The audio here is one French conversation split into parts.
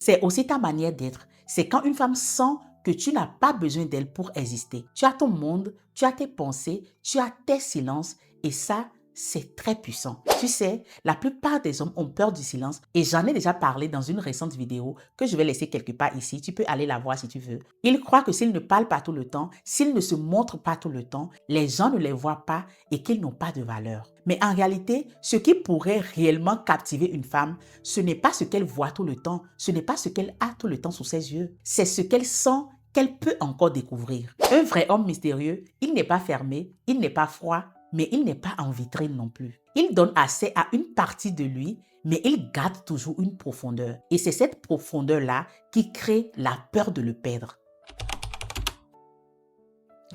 C'est aussi ta manière d'être. C'est quand une femme sent que tu n'as pas besoin d'elle pour exister. Tu as ton monde, tu as tes pensées, tu as tes silences et ça, c'est très puissant. Tu sais, la plupart des hommes ont peur du silence et j'en ai déjà parlé dans une récente vidéo que je vais laisser quelque part ici. Tu peux aller la voir si tu veux. Ils croient que s'ils ne parlent pas tout le temps, s'ils ne se montrent pas tout le temps, les gens ne les voient pas et qu'ils n'ont pas de valeur. Mais en réalité, ce qui pourrait réellement captiver une femme, ce n'est pas ce qu'elle voit tout le temps, ce n'est pas ce qu'elle a tout le temps sous ses yeux, c'est ce qu'elle sent qu'elle peut encore découvrir. Un vrai homme mystérieux, il n'est pas fermé, il n'est pas froid, mais il n'est pas en vitrine non plus. Il donne assez à une partie de lui, mais il garde toujours une profondeur. Et c'est cette profondeur-là qui crée la peur de le perdre.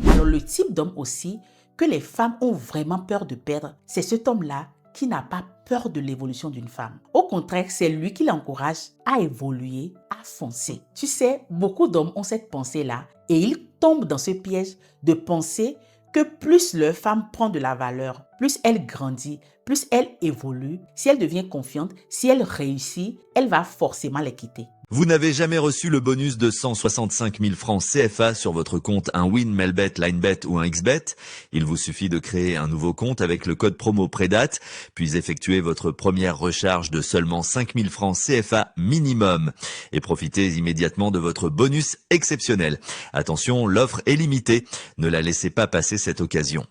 Alors le type d'homme aussi que les femmes ont vraiment peur de perdre, c'est cet homme-là qui n'a pas peur de l'évolution d'une femme. Au contraire, c'est lui qui l'encourage à évoluer, à foncer. Tu sais, beaucoup d'hommes ont cette pensée-là et ils tombent dans ce piège de penser que plus leur femme prend de la valeur, plus elle grandit, plus elle évolue, si elle devient confiante, si elle réussit, elle va forcément les quitter. Vous n'avez jamais reçu le bonus de 165 000 francs CFA sur votre compte un Win, Melbet, Linebet ou un XBet? Il vous suffit de créer un nouveau compte avec le code promo PREDATE, puis effectuer votre première recharge de seulement 5 000 francs CFA minimum. Et profitez immédiatement de votre bonus exceptionnel. Attention, l'offre est limitée. Ne la laissez pas passer cette occasion.